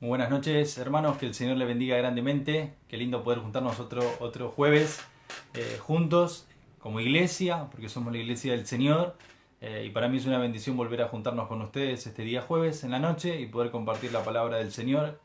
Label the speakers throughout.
Speaker 1: Muy buenas noches, hermanos, que el Señor le bendiga grandemente. Qué lindo poder juntarnos otro jueves juntos como iglesia, porque somos la iglesia del Señor. Y para mí es una bendición volver a juntarnos con ustedes este día jueves en la noche y poder compartir la palabra del Señor.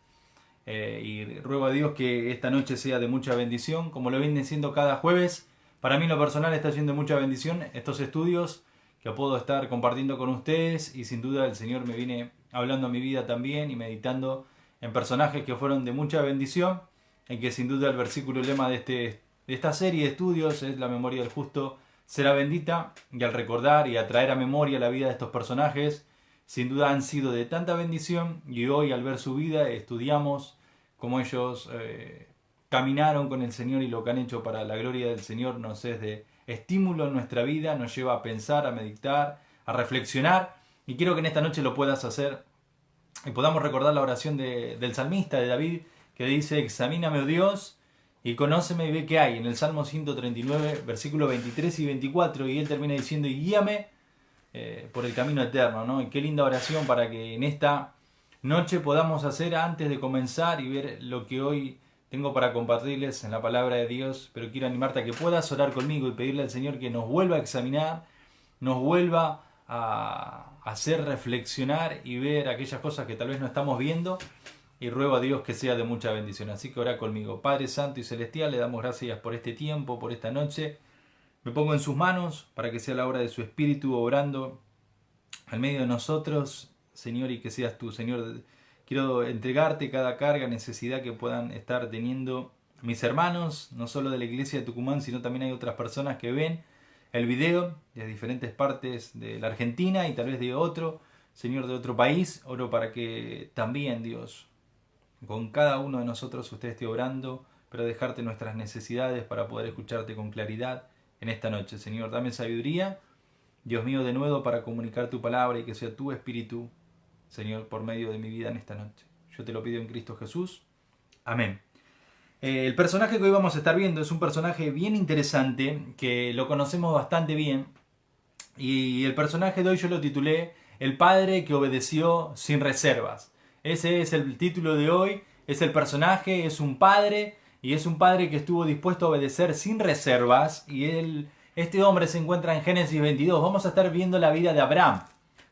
Speaker 1: Y ruego a Dios que esta noche sea de mucha bendición, como lo viene siendo cada jueves. Para mí en lo personal está siendo de mucha bendición estos estudios que puedo estar compartiendo con ustedes, y sin duda el Señor me viene hablando a mi vida también y meditando en personajes que fueron de mucha bendición, en que sin duda el versículo lema de esta serie de estudios es: la memoria del justo será bendita. Y al recordar y a traer a memoria la vida de estos personajes, sin duda han sido de tanta bendición, y hoy al ver su vida estudiamos cómo ellos caminaron con el Señor, y lo que han hecho para la gloria del Señor nos es de estímulo en nuestra vida, nos lleva a pensar, a meditar, a reflexionar, y quiero que en esta noche lo puedas hacer y podamos recordar la oración del salmista, de David, que dice: examíname, oh Dios, y conóceme y ve qué hay, en el Salmo 139, versículos 23 y 24, y él termina diciendo: y guíame por el camino eterno, ¿no? Y qué linda oración para que en esta noche podamos hacer antes de comenzar y ver lo que hoy tengo para compartirles en la palabra de Dios. Pero quiero animarte a que puedas orar conmigo y pedirle al Señor que nos vuelva a examinar, nos vuelva a hacer reflexionar y ver aquellas cosas que tal vez no estamos viendo, y ruego a Dios que sea de mucha bendición. Así que ora conmigo. Padre Santo y Celestial, le damos gracias por este tiempo, por esta noche. Me pongo en sus manos para que sea la obra de su Espíritu obrando al medio de nosotros, Señor, y que seas tú, Señor. Quiero entregarte cada carga, necesidad que puedan estar teniendo mis hermanos, no solo de la iglesia de Tucumán, sino también hay otras personas que ven el video de diferentes partes de la Argentina y tal vez de otro, Señor, de otro país. Oro para que también, Dios, con cada uno de nosotros usted esté obrando, pero dejarte nuestras necesidades para poder escucharte con claridad en esta noche. Señor, dame sabiduría, Dios mío, de nuevo para comunicar tu palabra, y que sea tu Espíritu, Señor, por medio de mi vida en esta noche. Yo te lo pido en Cristo Jesús. Amén. El personaje que hoy vamos a estar viendo es un personaje bien interesante, que lo conocemos bastante bien. Y el personaje de hoy yo lo titulé El padre que obedeció sin reservas. Ese es el título de hoy. Es el personaje, es un padre, y es un padre que estuvo dispuesto a obedecer sin reservas. Y este hombre se encuentra en Génesis 22. Vamos a estar viendo la vida de Abraham,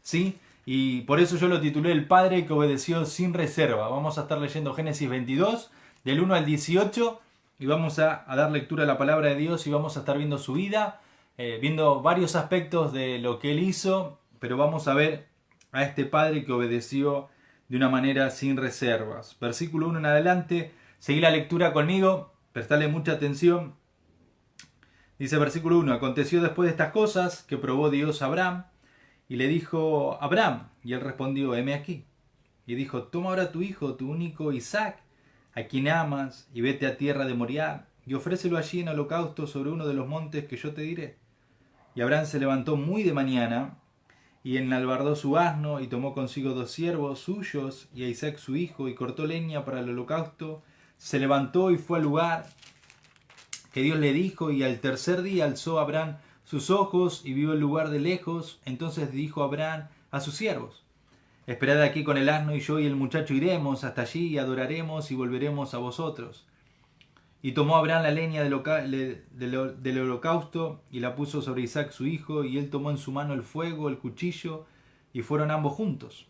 Speaker 1: ¿sí? Y por eso yo lo titulé El padre que obedeció sin reserva. Vamos a estar leyendo Génesis 22, del 1 al 18, y vamos a dar lectura a la palabra de Dios, y vamos a estar viendo su vida, viendo varios aspectos de lo que él hizo, pero vamos a ver a este padre que obedeció de una manera sin reservas. Versículo 1 en adelante, seguí la lectura conmigo, prestale mucha atención. Dice versículo 1: aconteció después de estas cosas que probó Dios a Abraham, y le dijo: Abraham, y él respondió: heme aquí. Y dijo: toma ahora tu hijo, tu único Isaac, a quien amas, y vete a tierra de Moriah, y ofrécelo allí en holocausto sobre uno de los montes que yo te diré. Y Abraham se levantó muy de mañana, y enalbardó su asno, y tomó consigo 2 siervos suyos, y a Isaac su hijo, y cortó leña para el holocausto. Se levantó y fue al lugar que Dios le dijo, y al tercer día alzó Abraham sus ojos, y vio el lugar de lejos. Entonces dijo Abraham a sus siervos: esperad aquí con el asno, y yo y el muchacho iremos hasta allí, y adoraremos, y volveremos a vosotros. Y tomó Abraham la leña del holocausto, y la puso sobre Isaac su hijo, y él tomó en su mano el fuego, el cuchillo, y fueron ambos juntos.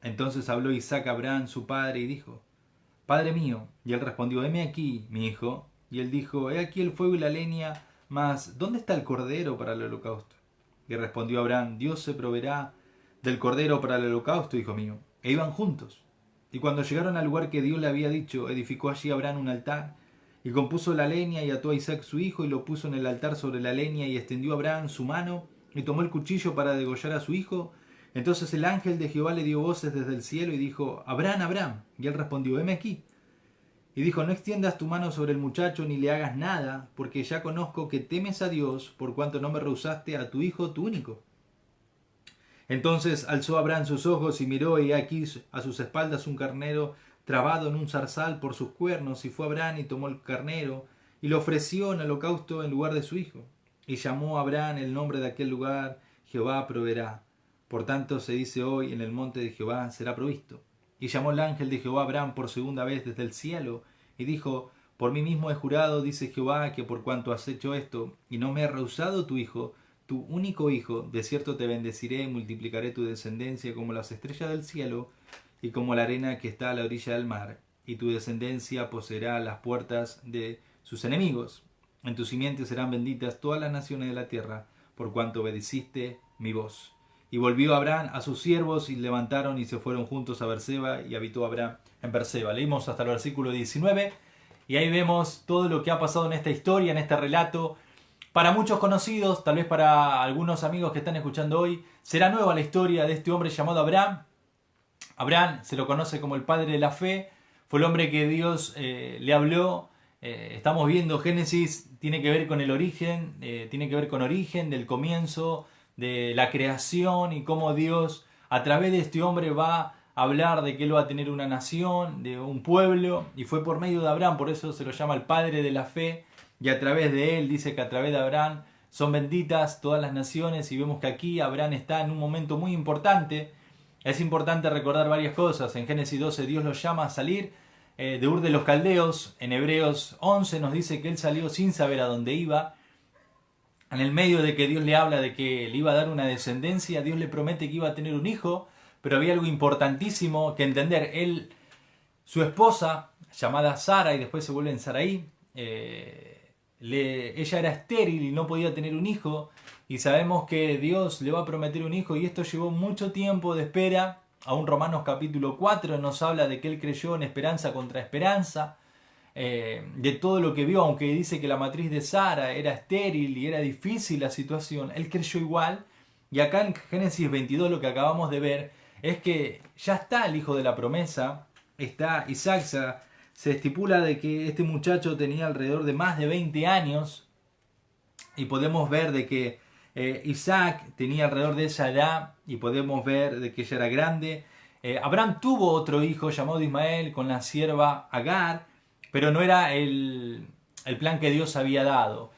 Speaker 1: Entonces habló Isaac a Abraham su padre, y dijo: Padre mío. Y él respondió: heme aquí, mi hijo. Y él dijo: he aquí el fuego y la leña, mas ¿dónde está el cordero para el holocausto? Y respondió Abraham: Dios se proveerá del cordero para el holocausto, hijo mío. E iban juntos. Y cuando llegaron al lugar que Dios le había dicho, edificó allí Abraham un altar, y compuso la leña, y ató a Isaac su hijo, y lo puso en el altar sobre la leña, y extendió Abraham su mano, y tomó el cuchillo para degollar a su hijo. Entonces el ángel de Jehová le dio voces desde el cielo, y dijo: Abraham, Abraham. Y él respondió: heme aquí. Y dijo: no extiendas tu mano sobre el muchacho, ni le hagas nada, porque ya conozco que temes a Dios, por cuanto no me rehusaste a tu hijo, tu único. Entonces alzó Abraham sus ojos y miró, y aquí a sus espaldas un carnero trabado en un zarzal por sus cuernos. Y fue Abraham y tomó el carnero, y lo ofreció en holocausto en lugar de su hijo. Y llamó a Abraham el nombre de aquel lugar: Jehová proveerá. Por tanto se dice hoy: en el monte de Jehová será provisto. Y llamó el ángel de Jehová a Abraham por segunda vez desde el cielo, y dijo: por mí mismo he jurado, dice Jehová, que por cuanto has hecho esto, y no me has rehusado tu hijo, tu único hijo, de cierto te bendeciré y multiplicaré tu descendencia como las estrellas del cielo y como la arena que está a la orilla del mar, y tu descendencia poseerá las puertas de sus enemigos. En tu simiente serán benditas todas las naciones de la tierra, por cuanto obedeciste mi voz. Y volvió Abraham a sus siervos, y levantaron y se fueron juntos a Berseba, y habitó Abraham en Berseba. Leímos hasta el versículo 19, y ahí vemos todo lo que ha pasado en esta historia, en este relato. Para muchos conocidos, tal vez para algunos amigos que están escuchando hoy, será nueva la historia de este hombre llamado Abraham. Abraham se lo conoce como el padre de la fe, fue el hombre que Dios le habló. Estamos viendo Génesis, tiene que ver con el origen, tiene que ver con origen del comienzo, de la creación, y cómo Dios a través de este hombre va a hablar de que él va a tener una nación, de un pueblo, y fue por medio de Abraham, por eso se lo llama el padre de la fe, y a través de él dice que a través de Abraham son benditas todas las naciones, y vemos que aquí Abraham está en un momento muy importante. Es importante recordar varias cosas. En Génesis 12 Dios lo llama a salir de Ur de los Caldeos. En Hebreos 11 nos dice que él salió sin saber a dónde iba. En el medio de que Dios le habla de que le iba a dar una descendencia, Dios le promete que iba a tener un hijo, pero había algo importantísimo que entender. Su esposa, llamada Sara, y después se vuelve en Sarai, ella era estéril y no podía tener un hijo, y sabemos que Dios le va a prometer un hijo, y esto llevó mucho tiempo de espera. Aún Romanos capítulo 4 nos habla de que él creyó en esperanza contra esperanza, de todo lo que vio, aunque dice que la matriz de Sara era estéril y era difícil la situación, él creyó igual. Y acá en Génesis 22 lo que acabamos de ver es que ya está el hijo de la promesa, está Isaac. Se estipula de que este muchacho tenía alrededor de más de 20 años, y podemos ver de que Isaac tenía alrededor de esa edad, y podemos ver de que ella era grande. Abraham tuvo otro hijo llamado Ismael con la sierva Agar, pero no era el plan que Dios había dado.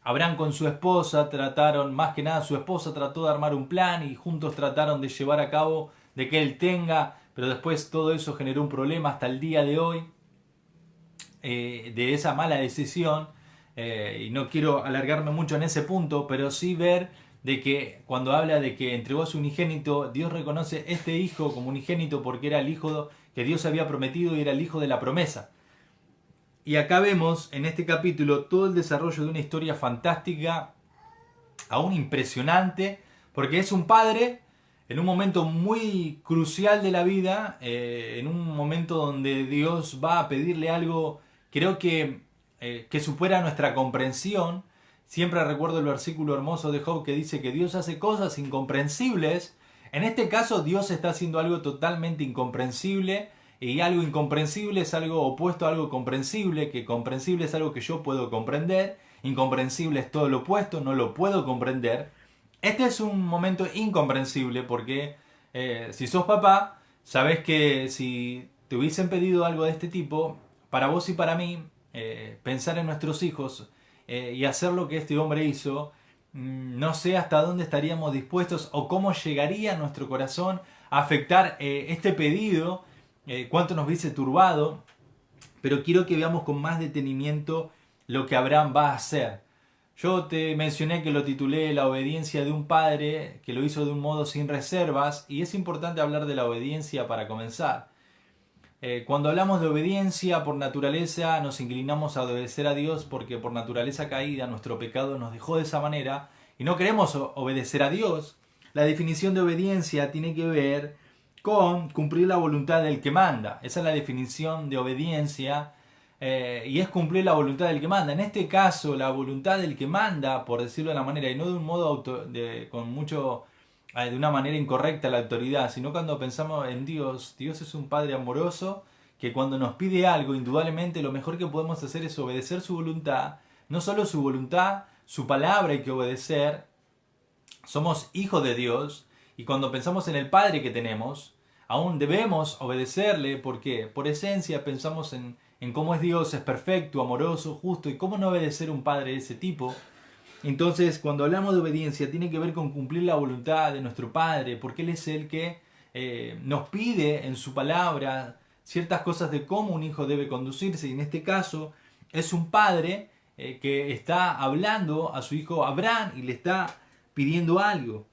Speaker 1: Abraham con su esposa trataron, más que nada su esposa trató de armar un plan, y juntos trataron de llevar a cabo de que él tenga, pero después todo eso generó un problema hasta el día de hoy, de esa mala decisión. Y no quiero alargarme mucho en ese punto, pero sí ver de que cuando habla de que entregó a su unigénito, Dios reconoce este hijo como unigénito porque era el hijo que Dios había prometido y era el hijo de la promesa. Y acá vemos en este capítulo todo el desarrollo de una historia fantástica, aún impresionante, porque es un padre en un momento muy crucial de la vida, en un momento donde Dios va a pedirle algo, creo que supera nuestra comprensión. Siempre recuerdo el versículo hermoso de Job que dice que Dios hace cosas incomprensibles. En este caso Dios está haciendo algo totalmente incomprensible, y algo incomprensible es algo opuesto a algo comprensible, que comprensible es algo que yo puedo comprender, incomprensible es todo lo opuesto, no lo puedo comprender. Este es un momento incomprensible porque si sos papá, sabes que si te hubiesen pedido algo de este tipo, para vos y para mí, pensar en nuestros hijos y hacer lo que este hombre hizo, no sé hasta dónde estaríamos dispuestos o cómo llegaría a nuestro corazón a afectar este pedido, cuánto nos hubiese turbado. Pero quiero que veamos con más detenimiento lo que Abraham va a hacer. Yo te mencioné que lo titulé La obediencia de un padre, que lo hizo de un modo sin reservas, y es importante hablar de la obediencia para comenzar. Cuando hablamos de obediencia, por naturaleza nos inclinamos a obedecer a Dios porque por naturaleza caída nuestro pecado nos dejó de esa manera y no queremos obedecer a Dios. La definición de obediencia tiene que ver con cumplir la voluntad del que manda. Esa es la definición de obediencia, y es cumplir la voluntad del que manda. En este caso, la voluntad del que manda, por decirlo de la manera, y no de un modo de una manera incorrecta la autoridad, sino cuando pensamos en Dios. Dios es un Padre amoroso que cuando nos pide algo, indudablemente lo mejor que podemos hacer es obedecer su voluntad. No solo su voluntad, su palabra hay que obedecer. Somos hijos de Dios, y cuando pensamos en el Padre que tenemos, aún debemos obedecerle porque por esencia pensamos en cómo es Dios, es perfecto, amoroso, justo, y cómo no obedecer a un Padre de ese tipo. Entonces, cuando hablamos de obediencia, tiene que ver con cumplir la voluntad de nuestro Padre, porque Él es el que nos pide en su palabra ciertas cosas de cómo un hijo debe conducirse, y en este caso es un padre que está hablando a su hijo Abraham y le está pidiendo algo.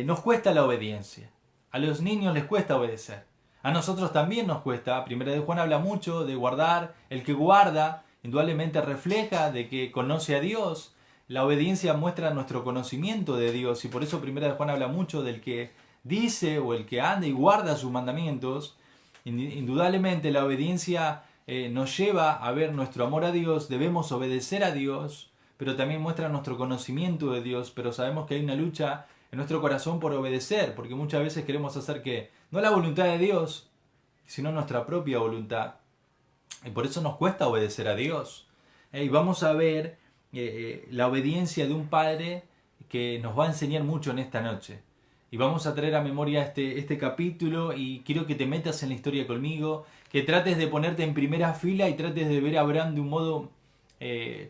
Speaker 1: Nos cuesta la obediencia. A los niños les cuesta obedecer. A nosotros también nos cuesta. Primera de Juan habla mucho de guardar. El que guarda indudablemente refleja de que conoce a Dios. La obediencia muestra nuestro conocimiento de Dios, y por eso Primera de Juan habla mucho del que dice o el que anda y guarda sus mandamientos. Indudablemente la obediencia nos lleva a ver nuestro amor a Dios, debemos obedecer a Dios, pero también muestra nuestro conocimiento de Dios, pero sabemos que hay una lucha en nuestro corazón por obedecer, porque muchas veces queremos hacer que no la voluntad de Dios, sino nuestra propia voluntad. Y por eso nos cuesta obedecer a Dios. Y vamos a ver la obediencia de un padre que nos va a enseñar mucho en esta noche. Y vamos a traer a memoria este capítulo, y quiero que te metas en la historia conmigo, que trates de ponerte en primera fila y trates de ver a Abraham de un modo,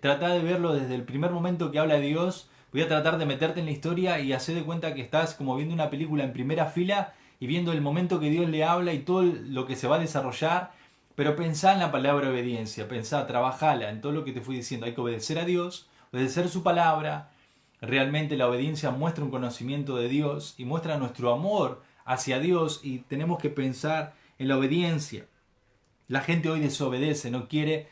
Speaker 1: trata de verlo desde el primer momento que habla Dios. Voy a tratar de meterte en la historia y hacer de cuenta que estás como viendo una película en primera fila y viendo el momento que Dios le habla y todo lo que se va a desarrollar. Pero pensá en la palabra obediencia, pensá, trabajala en todo lo que te fui diciendo. Hay que obedecer a Dios, obedecer su palabra. Realmente la obediencia muestra un conocimiento de Dios y muestra nuestro amor hacia Dios, y tenemos que pensar en la obediencia. La gente hoy desobedece, no quiere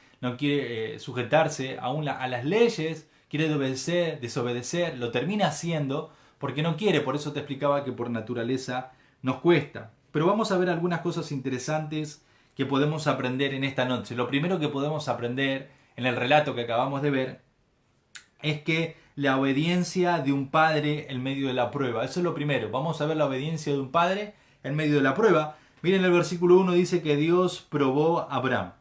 Speaker 1: sujetarse aún a las leyes, quiere desobedecer, lo termina haciendo porque no quiere. Por eso te explicaba que por naturaleza nos cuesta. Pero vamos a ver algunas cosas interesantes que podemos aprender en esta noche. Lo primero que podemos aprender en el relato que acabamos de ver es que la obediencia de un padre en medio de la prueba. Eso es lo primero. Vamos a ver la obediencia de un padre en medio de la prueba. Miren, el versículo 1 dice que Dios probó a Abraham.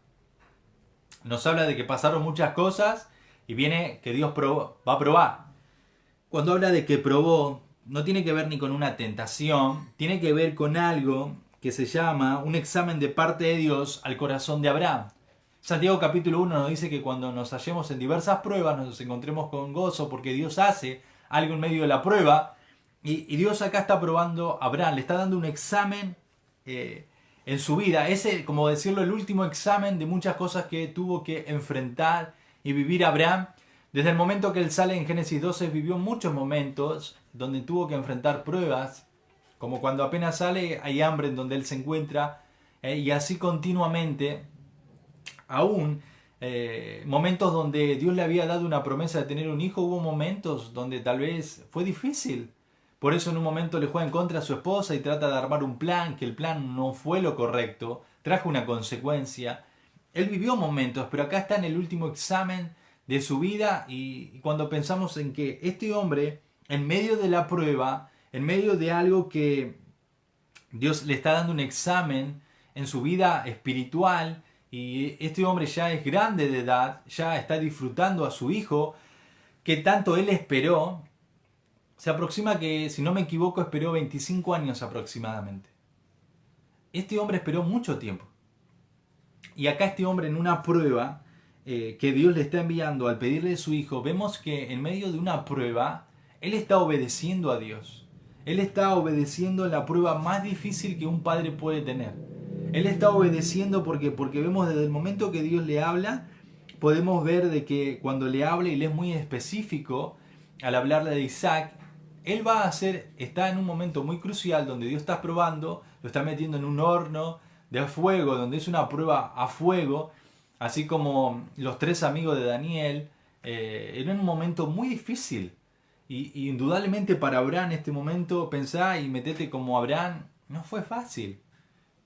Speaker 1: Nos habla de que pasaron muchas cosas y viene que Dios va a probar. Cuando habla de que probó, no tiene que ver ni con una tentación, tiene que ver con algo que se llama un examen de parte de Dios al corazón de Abraham. Santiago capítulo 1 nos dice que cuando nos hallemos en diversas pruebas nos encontremos con gozo, porque Dios hace algo en medio de la prueba, y Dios acá está probando a Abraham, le está dando un examen en su vida. Ese, como decirlo, el último examen de muchas cosas que tuvo que enfrentar y vivir Abraham. Desde el momento que él sale en Génesis 12 vivió muchos momentos donde tuvo que enfrentar pruebas, como cuando apenas sale hay hambre en donde él se encuentra, y así continuamente. Aún momentos donde Dios le había dado una promesa de tener un hijo, hubo momentos donde tal vez fue difícil. Por eso en un momento le juega en contra a su esposa y trata de armar un plan, que el plan no fue lo correcto, trajo una consecuencia. Él vivió momentos, pero acá está en el último examen de su vida, y cuando pensamos en que este hombre, en medio de la prueba, en medio de algo que Dios le está dando un examen en su vida espiritual, y este hombre ya es grande de edad, ya está disfrutando a su hijo, que tanto él esperó. Se aproxima que, si no me equivoco, esperó 25 años aproximadamente. Este hombre esperó mucho tiempo. Y acá este hombre, en una prueba que Dios le está enviando al pedirle a su hijo, vemos que en medio de una prueba, él está obedeciendo a Dios. Él está obedeciendo en la prueba más difícil que un padre puede tener. Él está obedeciendo porque vemos desde el momento que Dios le habla, podemos ver de que cuando le habla, y le es muy específico al hablarle de Isaac, él va a está en un momento muy crucial donde Dios está probando, lo está metiendo en un horno de fuego, donde es una prueba a fuego, así como los 3 amigos de Daniel. Era un momento muy difícil. Y indudablemente para Abraham este momento, pensá y metete como Abraham, no fue fácil.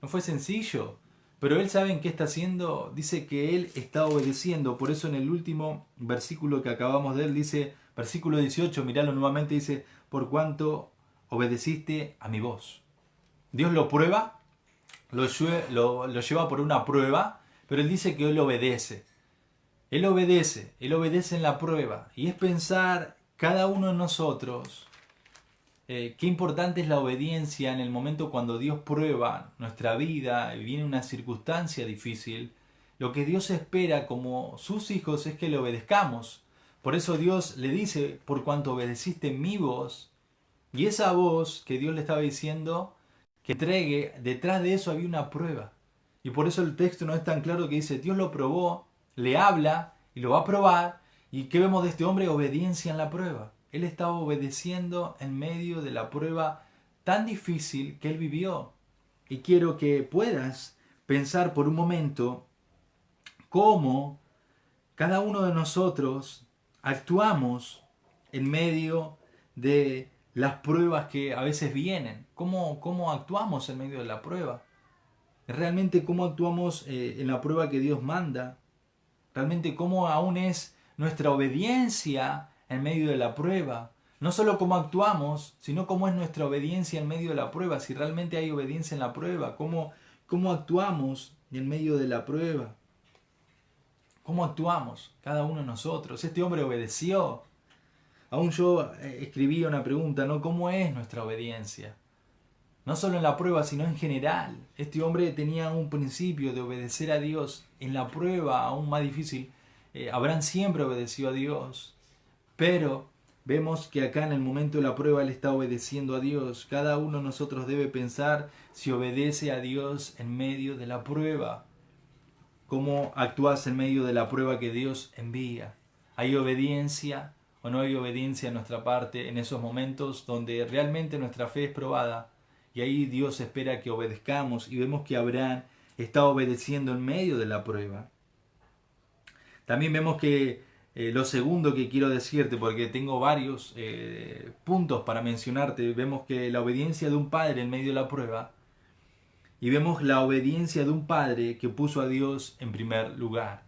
Speaker 1: No fue sencillo, pero él sabe en qué está haciendo. Dice que él está obedeciendo. Por eso en el último versículo que acabamos de él dice, versículo 18, miralo nuevamente, dice, por cuanto obedeciste a mi voz. Dios lo prueba, lo lleva por una prueba, pero él dice que él obedece. Él obedece en la prueba. Y es pensar cada uno de nosotros. Qué importante es la obediencia en el momento cuando Dios prueba nuestra vida y viene una circunstancia difícil. Lo que Dios espera como sus hijos es que le obedezcamos. Por eso Dios le dice, por cuanto obedeciste mi voz. Y esa voz que Dios le estaba diciendo, que entregue, detrás de eso había una prueba. Y por eso el texto no es tan claro que dice, Dios lo probó, le habla y lo va a probar. ¿Y qué vemos de este hombre? Obediencia en la prueba. Él estaba obedeciendo en medio de la prueba tan difícil que él vivió. Y quiero que puedas pensar por un momento cómo cada uno de nosotros actuamos en medio de las pruebas que a veces vienen. ¿Cómo actuamos en medio de la prueba? Realmente cómo actuamos en la prueba que Dios manda. Realmente cómo aún es nuestra obediencia en medio de la prueba. No solo cómo actuamos, sino cómo es nuestra obediencia en medio de la prueba. Si realmente hay obediencia en la prueba, cómo actuamos en medio de la prueba. ¿Cómo actuamos cada uno de nosotros? Este hombre obedeció. Aún yo escribí una pregunta, ¿no? ¿Cómo es nuestra obediencia? No solo en la prueba, sino en general. Este hombre tenía un principio de obedecer a Dios. En la prueba, aún más difícil, Abraham siempre obedeció a Dios. Pero vemos que acá en el momento de la prueba él está obedeciendo a Dios. Cada uno de nosotros debe pensar si obedece a Dios en medio de la prueba. ¿Cómo actúas en medio de la prueba que Dios envía? ¿Hay obediencia o no hay obediencia en nuestra parte en esos momentos donde realmente nuestra fe es probada? Y ahí Dios espera que obedezcamos y vemos que Abraham está obedeciendo en medio de la prueba. También vemos que lo segundo que quiero decirte, porque tengo varios puntos para mencionarte, vemos que la obediencia de un padre en medio de la prueba y vemos la obediencia de un padre que puso a Dios en primer lugar.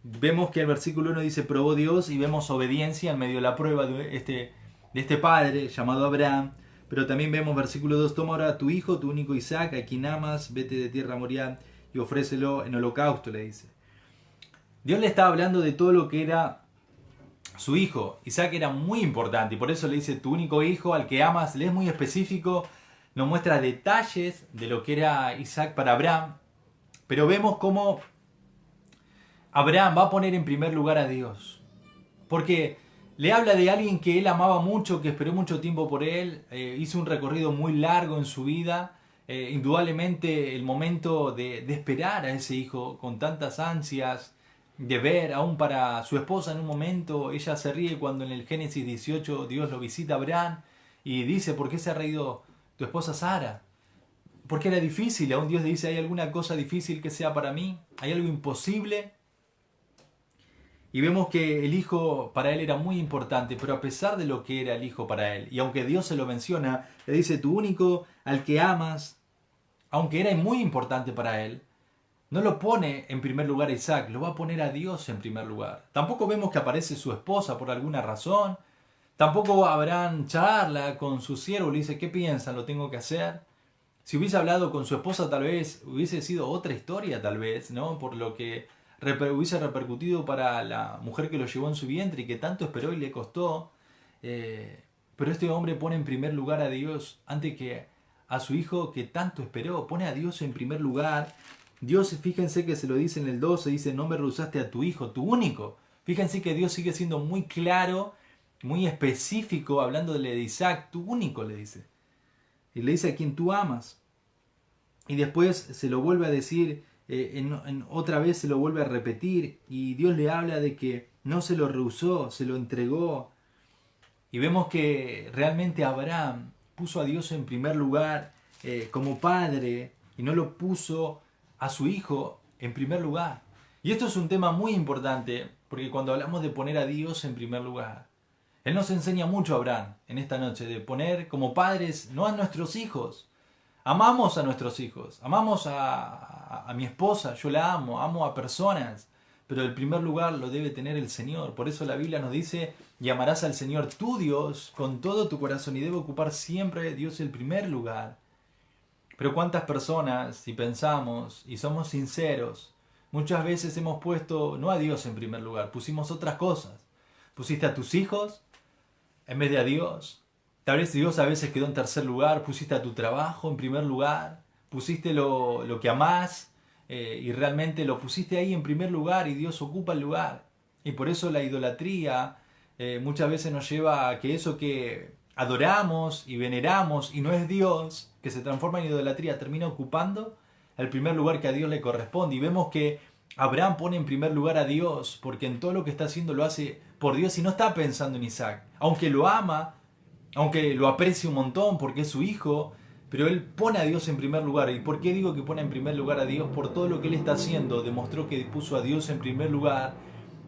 Speaker 1: Vemos que el versículo 1 dice probó Dios y vemos obediencia en medio de la prueba de este padre llamado Abraham. Pero también vemos versículo 2, toma ahora a tu hijo, tu único Isaac, a quien amas, vete de tierra a Moriah y ofrécelo en holocausto, le dice. Dios le estaba hablando de todo lo que era su hijo. Isaac era muy importante y por eso le dice tu único hijo al que amas. Le es muy específico, nos muestra detalles de lo que era Isaac para Abraham. Pero vemos cómo Abraham va a poner en primer lugar a Dios. Porque le habla de alguien que él amaba mucho, que esperó mucho tiempo por él, hizo un recorrido muy largo en su vida. Indudablemente el momento de esperar a ese hijo con tantas ansias, de ver, aún para su esposa en un momento, ella se ríe cuando en el Génesis 18 Dios lo visita a Abraham y dice, ¿por qué se ha reído tu esposa Sara? Porque era difícil, aún Dios le dice, ¿hay alguna cosa difícil que sea para mí? ¿Hay algo imposible? Y vemos que el hijo para él era muy importante, pero a pesar de lo que era el hijo para él, y aunque Dios se lo menciona, le dice tu único al que amas, aunque era muy importante para él, no lo pone en primer lugar a Isaac, lo va a poner a Dios en primer lugar. Tampoco vemos que aparece su esposa por alguna razón, tampoco Abraham charla con su siervo, le dice, ¿qué piensan? ¿Lo tengo que hacer? Si hubiese hablado con su esposa tal vez hubiese sido otra historia tal vez, ¿no? Por lo que hubiese repercutido para la mujer que lo llevó en su vientre y que tanto esperó y le costó. Pero este hombre pone en primer lugar a Dios antes que a su hijo que tanto esperó. Pone a Dios en primer lugar. Dios, fíjense que se lo dice en el 12, dice, no me rehusaste a tu hijo, tu único. Fíjense que Dios sigue siendo muy claro, muy específico, hablándole de Isaac, tu único, le dice. Y le dice a quien tú amas. Y después se lo vuelve a decir, otra vez se lo vuelve a repetir. Y Dios le habla de que no se lo rehusó, se lo entregó. Y vemos que realmente Abraham puso a Dios en primer lugar como padre y no lo puso a su hijo en primer lugar. Y esto es un tema muy importante porque cuando hablamos de poner a Dios en primer lugar, Él nos enseña mucho, Abraham, en esta noche, de poner como padres no a nuestros hijos. Amamos a nuestros hijos, amamos a mi esposa, yo la amo, amo a personas, pero el primer lugar lo debe tener el Señor. Por eso la Biblia nos dice, y amarás al Señor tu Dios con todo tu corazón y debe ocupar siempre Dios el primer lugar. Pero cuántas personas, si pensamos y somos sinceros, muchas veces hemos puesto no a Dios en primer lugar, pusimos otras cosas. Pusiste a tus hijos en vez de a Dios. Tal vez Dios a veces quedó en tercer lugar, pusiste a tu trabajo en primer lugar, pusiste lo que amás y realmente lo pusiste ahí en primer lugar y Dios ocupa el lugar. Y por eso la idolatría muchas veces nos lleva a que eso que adoramos y veneramos y no es Dios, que se transforma en idolatría, termina ocupando el primer lugar que a Dios le corresponde. Y vemos que Abraham pone en primer lugar a Dios, porque en todo lo que está haciendo lo hace por Dios y no está pensando en Isaac. Aunque lo ama, aunque lo aprecia un montón porque es su hijo, pero él pone a Dios en primer lugar. ¿Y por qué digo que pone en primer lugar a Dios? Por todo lo que él está haciendo. Demostró que puso a Dios en primer lugar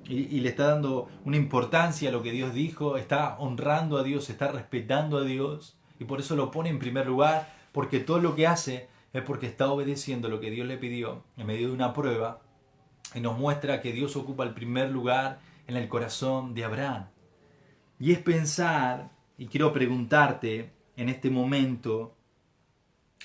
Speaker 1: y le está dando una importancia a lo que Dios dijo, está honrando a Dios, está respetando a Dios y por eso lo pone en primer lugar, porque todo lo que hace es porque está obedeciendo lo que Dios le pidió en medio de una prueba y nos muestra que Dios ocupa el primer lugar en el corazón de Abraham. Y es pensar, y quiero preguntarte en este momento,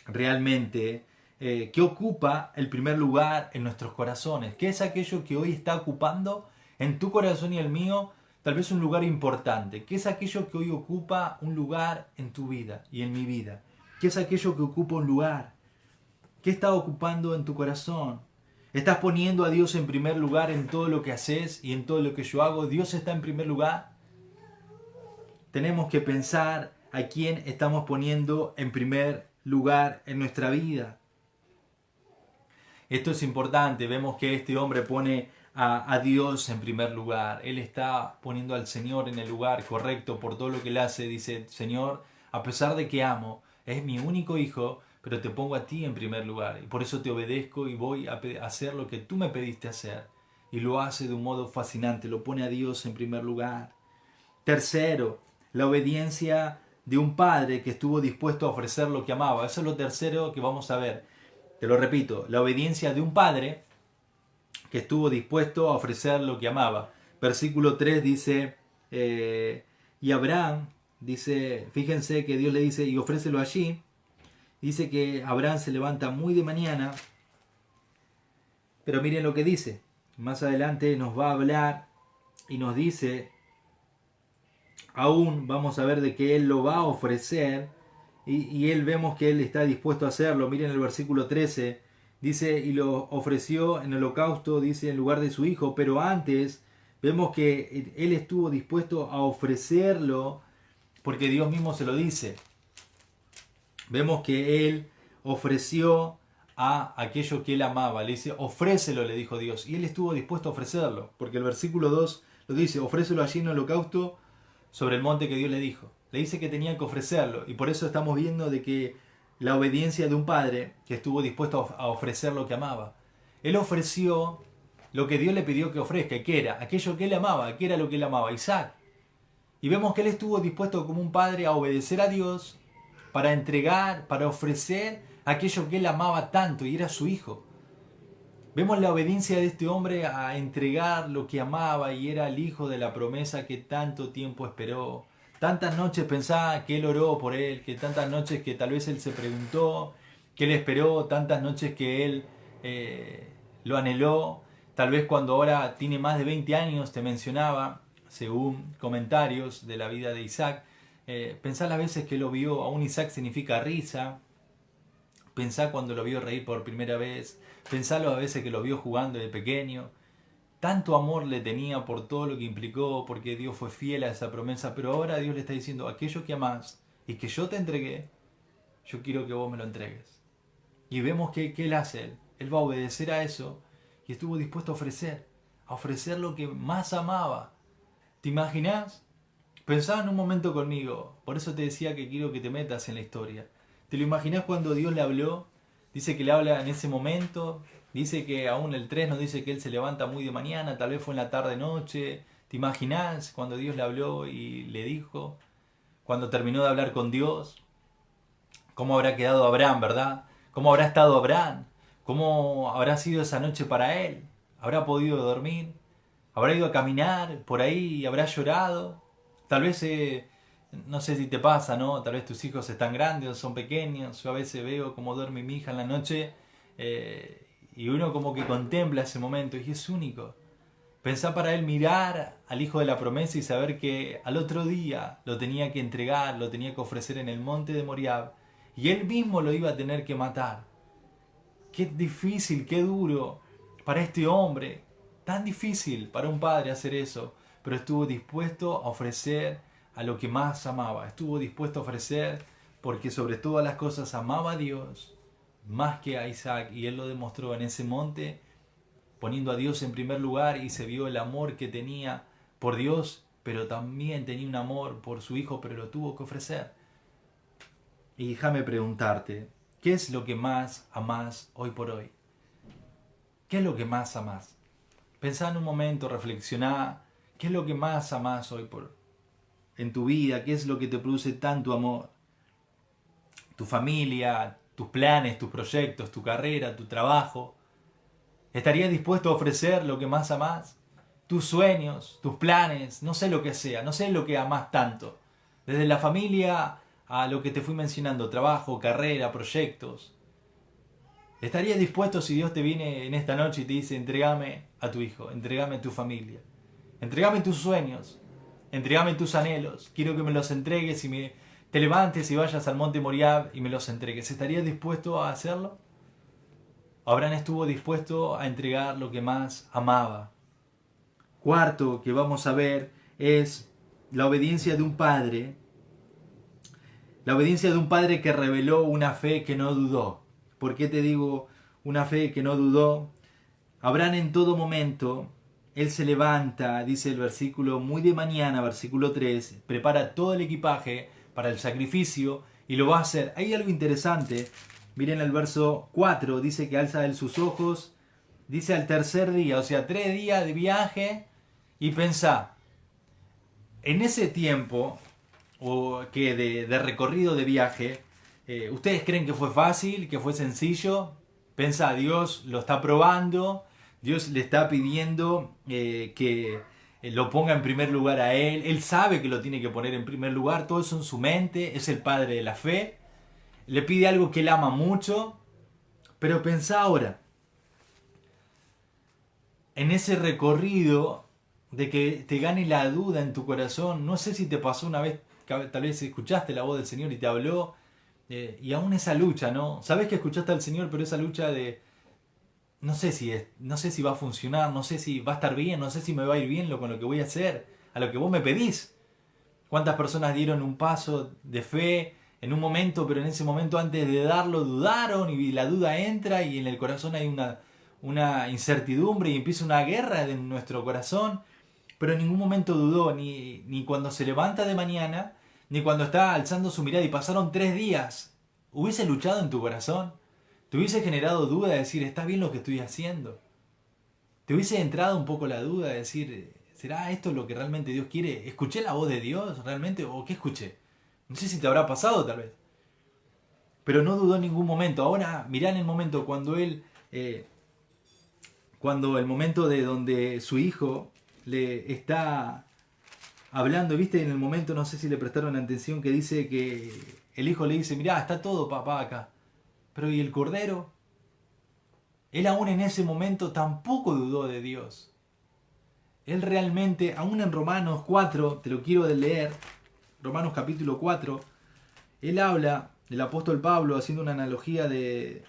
Speaker 1: realmente, ¿qué ocupa el primer lugar en nuestros corazones? ¿Qué es aquello que hoy está ocupando en tu corazón y el mío tal vez un lugar importante? ¿Qué es aquello que hoy ocupa un lugar en tu vida y en mi vida? ¿Qué es aquello que ocupa un lugar? ¿Qué está ocupando en tu corazón? ¿Estás poniendo a Dios en primer lugar en todo lo que haces y en todo lo que yo hago? ¿Dios está en primer lugar? Tenemos que pensar a quién estamos poniendo en primer lugar en nuestra vida. Esto es importante, vemos que este hombre pone a Dios en primer lugar. Él está poniendo al Señor en el lugar correcto por todo lo que él hace. Dice, Señor, a pesar de que amo, es mi único hijo, pero te pongo a ti en primer lugar. Y por eso te obedezco y voy a hacer lo que tú me pediste hacer. Y lo hace de un modo fascinante, lo pone a Dios en primer lugar. Tercero, la obediencia de un padre que estuvo dispuesto a ofrecer lo que amaba. Eso es lo tercero que vamos a ver. Te lo repito, la obediencia de un padre que estuvo dispuesto a ofrecer lo que amaba. Versículo 3 dice, y Abraham, dice, fíjense que Dios le dice, y ofrécelo allí. Dice que Abraham se levanta muy de mañana, pero miren lo que dice. Más adelante nos va a hablar y nos dice, aún vamos a ver de que él lo va a ofrecer, y él vemos que él está dispuesto a hacerlo. Miren el versículo 13, dice, y lo ofreció en holocausto, dice, en lugar de su hijo, pero antes vemos que él estuvo dispuesto a ofrecerlo porque Dios mismo se lo dice. Vemos que él ofreció a aquello que él amaba, le dice, ofrécelo, le dijo Dios, y él estuvo dispuesto a ofrecerlo, porque el versículo 2 lo dice, ofrécelo allí en holocausto sobre el monte que Dios le dijo. Le dice que tenía que ofrecerlo, y por eso estamos viendo de que la obediencia de un padre que estuvo dispuesto a ofrecer lo que amaba. Él ofreció lo que Dios le pidió que ofrezca, que era aquello que él amaba, que era lo que él amaba, Isaac. Y vemos que él estuvo dispuesto como un padre a obedecer a Dios para entregar, para ofrecer aquello que él amaba tanto, y era su hijo. Vemos la obediencia de este hombre a entregar lo que amaba y era el hijo de la promesa que tanto tiempo esperó. Tantas noches pensaba que él oró por él, que tantas noches que tal vez él se preguntó, que él esperó, tantas noches que él lo anheló. Tal vez cuando ahora tiene más de 20 años, te mencionaba, según comentarios de la vida de Isaac, pensá las veces que lo vio, aún Isaac significa risa. Pensá cuando lo vio reír por primera vez, pensá las veces que lo vio jugando de pequeño. Tanto amor le tenía por todo lo que implicó, porque Dios fue fiel a esa promesa, pero ahora Dios le está diciendo, aquello que amás y que yo te entregué, yo quiero que vos me lo entregues. Y vemos que él hace, él va a obedecer a eso y estuvo dispuesto a ofrecer lo que más amaba. ¿Te imaginás? Pensá en un momento conmigo, por eso te decía que quiero que te metas en la historia. ¿Te lo imaginás cuando Dios le habló? Dice que le habla en ese momento, dice que aún el 3 nos dice que él se levanta muy de mañana, tal vez fue en la tarde-noche. ¿Te imaginás cuando Dios le habló y le dijo? Cuando terminó de hablar con Dios, ¿cómo habrá quedado Abraham, verdad? ¿Cómo habrá estado Abraham? ¿Cómo habrá sido esa noche para él? ¿Habrá podido dormir? ¿Habrá ido a caminar por ahí y habrá llorado? Tal vez, no sé si te pasa, ¿no? Tal vez tus hijos están grandes o son pequeños. Yo a veces veo cómo duerme mi hija en la noche y uno como que contempla ese momento y es único. Pensá para él mirar al hijo de la promesa y saber que al otro día lo tenía que entregar, lo tenía que ofrecer en el monte de Moriab y él mismo lo iba a tener que matar. Qué difícil, qué duro para este hombre, tan difícil para un padre hacer eso, pero estuvo dispuesto a ofrecer a lo que más amaba. Estuvo dispuesto a ofrecer porque sobre todas las cosas amaba a Dios más que a Isaac. Y él lo demostró en ese monte, poniendo a Dios en primer lugar, y se vio el amor que tenía por Dios, pero también tenía un amor por su hijo, pero lo tuvo que ofrecer. Y déjame preguntarte, ¿qué es lo que más amás hoy por hoy? ¿Qué es lo que más amás? Pensá en un momento, reflexioná, ¿qué es lo que más amás hoy en tu vida? ¿Qué es lo que te produce tanto amor? Tu familia, tus planes, tus proyectos, tu carrera, tu trabajo. ¿Estarías dispuesto a ofrecer lo que más amás? Tus sueños, tus planes, no sé lo que sea, no sé lo que amás tanto. Desde la familia a lo que te fui mencionando, trabajo, carrera, proyectos. ¿Estarías dispuesto si Dios te viene en esta noche y te dice, entregame a tu hijo, entregame a tu familia, entregame tus sueños, entregame tus anhelos, quiero que me los entregues y te levantes y vayas al monte Moriab y me los entregues? ¿Estarías dispuesto a hacerlo? Abraham estuvo dispuesto a entregar lo que más amaba. Cuarto que vamos a ver es la obediencia de un padre. La obediencia de un padre que reveló una fe que no dudó. ¿Por qué te digo una fe que no dudó? Abraham en todo momento, él se levanta, dice el versículo, muy de mañana, versículo 3, prepara todo el equipaje para el sacrificio y lo va a hacer. Hay algo interesante, miren el verso 4, dice que alza él sus ojos, dice al tercer día, o sea, 3 días de viaje, y pensá, en ese tiempo de recorrido de viaje, ¿ustedes creen que fue fácil, que fue sencillo? Pensá, Dios lo está probando, Dios le está pidiendo que lo ponga en primer lugar a él sabe que lo tiene que poner en primer lugar, todo eso en su mente, es el padre de la fe, le pide algo que él ama mucho, pero pensá ahora, en ese recorrido de que te gane la duda en tu corazón, no sé si te pasó una vez, tal vez escuchaste la voz del Señor y te habló, y aún esa lucha, ¿no? Sabes que escuchaste al Señor, pero esa lucha de no sé si va a funcionar, no sé si va a estar bien, no sé si me va a ir bien con lo que voy a hacer, a lo que vos me pedís. ¿Cuántas personas dieron un paso de fe en un momento, pero en ese momento antes de darlo dudaron y la duda entra y en el corazón hay una incertidumbre y empieza una guerra en nuestro corazón, pero en ningún momento dudó, ni cuando se levanta de mañana, ni cuando está alzando su mirada y pasaron 3 días? ¿Hubiese luchado en tu corazón? ¿Te hubiese generado duda de decir, ¿está bien lo que estoy haciendo? ¿Te hubiese entrado un poco la duda de decir, ¿será esto lo que realmente Dios quiere? ¿Escuché la voz de Dios realmente o qué escuché? No sé si te habrá pasado tal vez. Pero no dudó en ningún momento. Ahora mirá en el momento cuando el momento de donde su hijo le está hablando, viste, en el momento, no sé si le prestaron atención, que dice que el hijo le dice, mirá, está todo papá acá. Pero ¿y el cordero? Él aún en ese momento tampoco dudó de Dios. Él realmente, aún en Romanos 4, te lo quiero leer, Romanos capítulo 4, él habla, el apóstol Pablo, haciendo una analogía de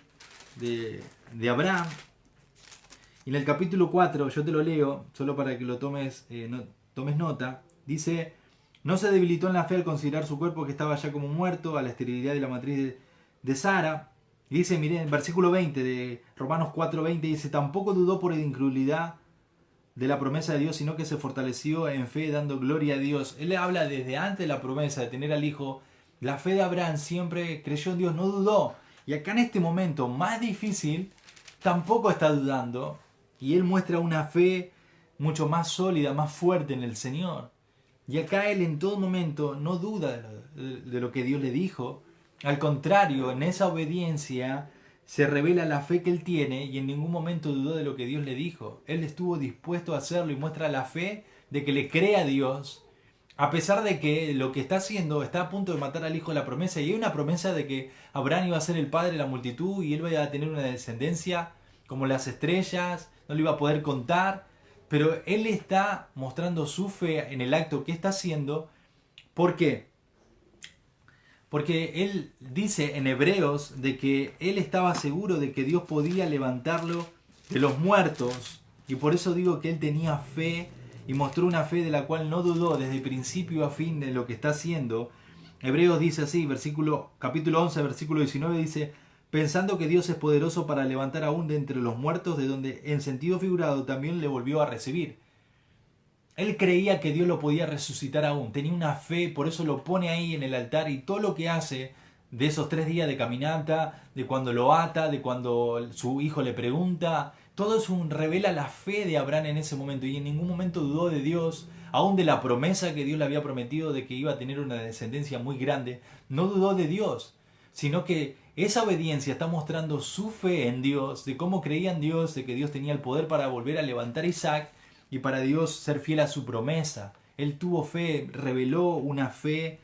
Speaker 1: Abraham. Y en el capítulo 4, yo te lo leo, solo para que lo tomes nota, dice, no se debilitó en la fe al considerar su cuerpo que estaba ya como muerto a la esterilidad de la matriz de Sara. Y dice, miren, versículo 20 de Romanos 4:20 dice, tampoco dudó por incredulidad de la promesa de Dios, sino que se fortaleció en fe dando gloria a Dios. Él habla desde antes de la promesa de tener al hijo. La fe de Abraham siempre creyó en Dios, no dudó. Y acá en este momento más difícil, tampoco está dudando. Y él muestra una fe mucho más sólida, más fuerte en el Señor. Y acá él en todo momento no duda de lo que Dios le dijo. Al contrario, en esa obediencia se revela la fe que él tiene y en ningún momento dudó de lo que Dios le dijo. Él estuvo dispuesto a hacerlo y muestra la fe de que le cree a Dios, a pesar de que lo que está haciendo está a punto de matar al hijo de la promesa. Y hay una promesa de que Abraham iba a ser el padre de la multitud y él iba a tener una descendencia como las estrellas, no lo iba a poder contar. Pero él está mostrando su fe en el acto que está haciendo. ¿Por qué? Porque él dice en Hebreos de que él estaba seguro de que Dios podía levantarlo de los muertos. Y por eso digo que él tenía fe y mostró una fe de la cual no dudó desde principio a fin de lo que está haciendo. Hebreos dice así, capítulo 11, versículo 19 dice: pensando que Dios es poderoso para levantar aún de entre los muertos, de donde en sentido figurado también le volvió a recibir. Él creía que Dios lo podía resucitar aún, tenía una fe, por eso lo pone ahí en el altar, y todo lo que hace de esos 3 días de caminata, de cuando lo ata, de cuando su hijo le pregunta, todo eso revela la fe de Abraham en ese momento, y en ningún momento dudó de Dios, aún de la promesa que Dios le había prometido de que iba a tener una descendencia muy grande. No dudó de Dios, sino que esa obediencia está mostrando su fe en Dios, de cómo creía en Dios, de que Dios tenía el poder para volver a levantar a Isaac y para Dios ser fiel a su promesa. Él tuvo fe, reveló una fe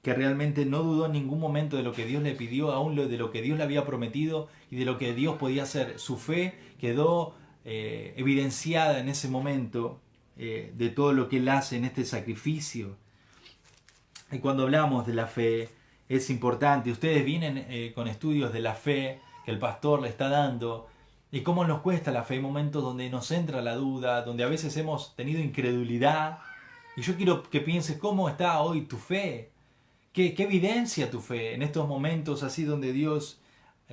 Speaker 1: que realmente no dudó en ningún momento de lo que Dios le pidió, aún de lo que Dios le había prometido y de lo que Dios podía hacer. Su fe quedó evidenciada en ese momento de todo lo que Él hace en este sacrificio. Y cuando hablamos de la fe, es importante. Ustedes vienen con estudios de la fe que el pastor le está dando y cómo nos cuesta la fe. Hay momentos donde nos entra la duda, donde a veces hemos tenido incredulidad. Y yo quiero que pienses cómo está hoy tu fe. ¿Qué evidencia tu fe en estos momentos así donde Dios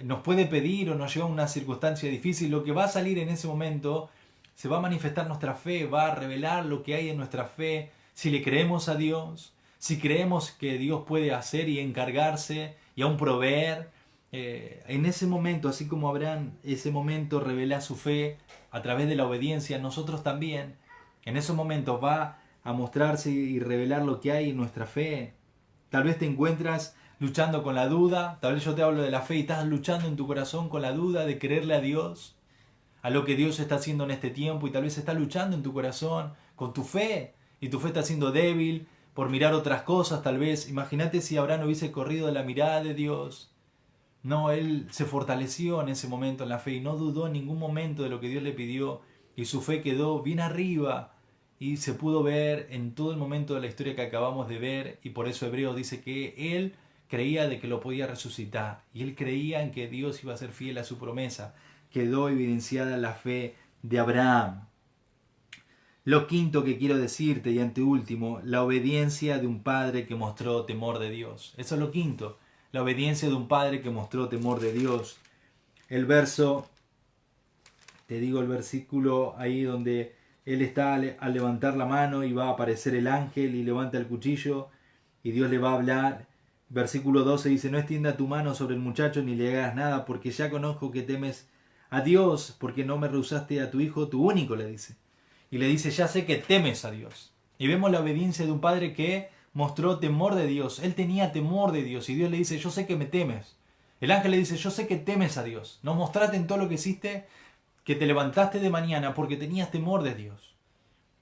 Speaker 1: nos puede pedir o nos lleva a una circunstancia difícil? Lo que va a salir en ese momento, se va a manifestar nuestra fe, va a revelar lo que hay en nuestra fe, si le creemos a Dios, si creemos que Dios puede hacer y encargarse y aún proveer. En ese momento, así como Abraham, ese momento revela su fe a través de la obediencia, nosotros también, en esos momentos va a mostrarse y revelar lo que hay en nuestra fe. Tal vez te encuentras luchando con la duda, tal vez yo te hablo de la fe y estás luchando en tu corazón con la duda de creerle a Dios, a lo que Dios está haciendo en este tiempo, y tal vez estás luchando en tu corazón con tu fe y tu fe está siendo débil por mirar otras cosas. Tal vez, imagínate si Abraham hubiese corrido de la mirada de Dios. No, él se fortaleció en ese momento en la fe y no dudó en ningún momento de lo que Dios le pidió, y su fe quedó bien arriba y se pudo ver en todo el momento de la historia que acabamos de ver. Y por eso Hebreos dice que él creía de que lo podía resucitar y él creía en que Dios iba a ser fiel a su promesa. Quedó evidenciada la fe de Abraham. Lo quinto que quiero decirte, y anteúltimo, la obediencia de un padre que mostró temor de Dios. Eso es lo quinto, la obediencia de un padre que mostró temor de Dios. El verso, te digo el versículo ahí donde él está al levantar la mano y va a aparecer el ángel y levanta el cuchillo y Dios le va a hablar. Versículo 12 dice: no extienda tu mano sobre el muchacho ni le hagas nada, porque ya conozco que temes a Dios, porque no me rehusaste a tu hijo, tu único, le dice. Y le dice: ya sé que temes a Dios. Y vemos la obediencia de un padre que mostró temor de Dios. Él tenía temor de Dios y Dios le dice: yo sé que me temes. El ángel le dice: yo sé que temes a Dios. No mostraste en todo lo que hiciste que te levantaste de mañana porque tenías temor de Dios.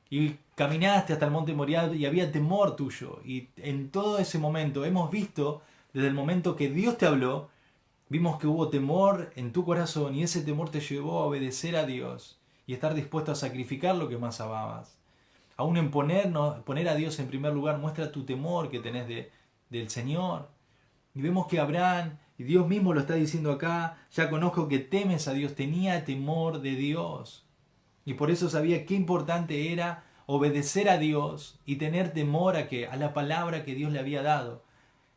Speaker 1: Y caminaste hasta el monte Moriah y había temor tuyo. Y en todo ese momento hemos visto, desde el momento que Dios te habló, vimos que hubo temor en tu corazón y ese temor te llevó a obedecer a Dios y estar dispuesto a sacrificar lo que más amabas. Aún en poner a Dios en primer lugar muestra tu temor que tenés del Señor. Y vemos que Abraham, y Dios mismo lo está diciendo acá: ya conozco que temes a Dios, tenía temor de Dios. Y por eso sabía qué importante era obedecer a Dios y tener temor a la palabra que Dios le había dado.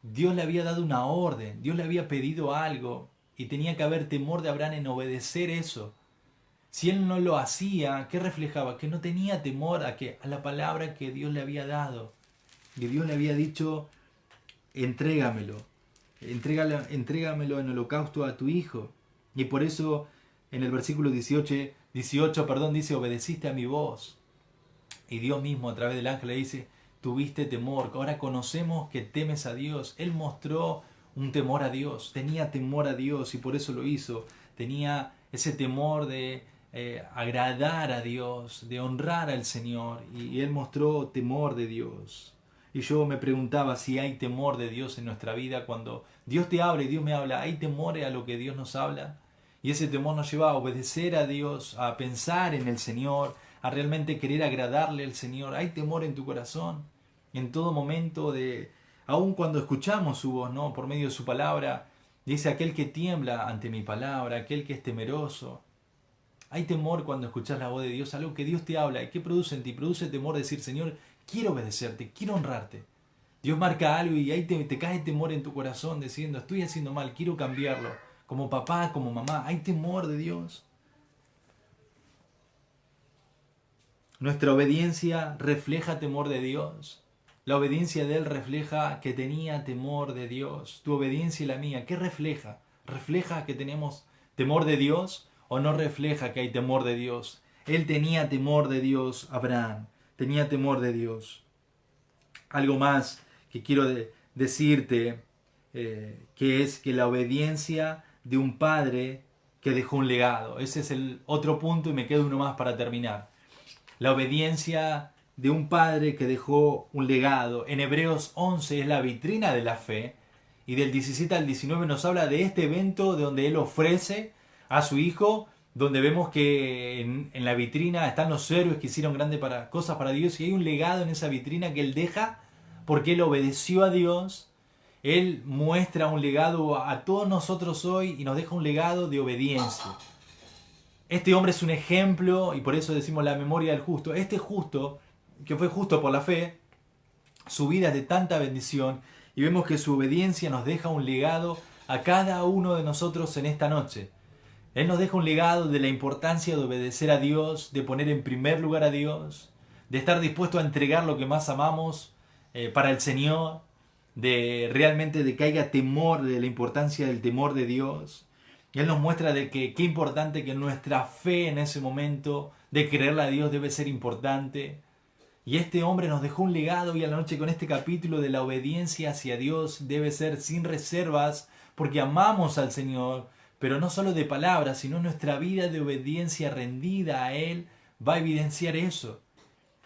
Speaker 1: Dios le había dado una orden, Dios le había pedido algo y tenía que haber temor de Abraham en obedecer eso. Si él no lo hacía, ¿qué reflejaba? Que no tenía temor a la palabra que Dios le había dado. Que Dios le había dicho: entrégamelo. Entrégamelo en holocausto a tu hijo. Y por eso en el versículo 18 dice: obedeciste a mi voz. Y Dios mismo a través del ángel le dice: tuviste temor. Ahora conocemos que temes a Dios. Él mostró un temor a Dios, tenía temor a Dios y por eso lo hizo. Tenía ese temor de agradar a Dios, de honrar al Señor, y él mostró temor de Dios. Y yo me preguntaba si hay temor de Dios en nuestra vida. Cuando Dios te habla y Dios me habla, ¿hay temor a lo que Dios nos habla? Y ese temor nos lleva a obedecer a Dios, a pensar en el Señor, a realmente querer agradarle al Señor. ¿Hay temor en tu corazón? En todo momento, aun cuando escuchamos su voz, ¿no? Por medio de su palabra, dice: aquel que tiembla ante mi palabra, aquel que es temeroso. Hay temor cuando escuchas la voz de Dios, algo que Dios te habla. ¿Y qué produce en ti? Produce temor decir, Señor, quiero obedecerte, quiero honrarte. Dios marca algo y ahí te cae temor en tu corazón diciendo, estoy haciendo mal, quiero cambiarlo. Como papá, como mamá, hay temor de Dios. Nuestra obediencia refleja temor de Dios. La obediencia de Él refleja que tenía temor de Dios. Tu obediencia y la mía, ¿qué refleja? ¿Refleja que tenemos temor de Dios o no refleja que hay temor de Dios? Él tenía temor de Dios, Abraham. Tenía temor de Dios. Algo más que quiero decirte, que es que la obediencia de un padre que dejó un legado. Ese es el otro punto y me queda uno más para terminar. La obediencia de un padre que dejó un legado. En Hebreos 11 es la vitrina de la fe y del 17 al 19 nos habla de este evento donde él ofrece a su hijo, donde vemos que en la vitrina están los héroes que hicieron grandes cosas para Dios y hay un legado en esa vitrina que él deja porque él obedeció a Dios. Él muestra un legado a todos nosotros hoy y nos deja un legado de obediencia. Este hombre es un ejemplo y por eso decimos la memoria del justo. Este justo, que fue justo por la fe, su vida es de tanta bendición y vemos que su obediencia nos deja un legado a cada uno de nosotros en esta noche. Él nos deja un legado de la importancia de obedecer a Dios, de poner en primer lugar a Dios, de estar dispuesto a entregar lo que más amamos para el Señor, de realmente de que haya temor, de la importancia del temor de Dios. Y Él nos muestra de que qué importante que nuestra fe en ese momento de creerle a Dios debe ser importante. Y este hombre nos dejó un legado hoy a la noche con este capítulo de la obediencia hacia Dios debe ser sin reservas porque amamos al Señor, pero no solo de palabras, sino nuestra vida de obediencia rendida a Él va a evidenciar eso.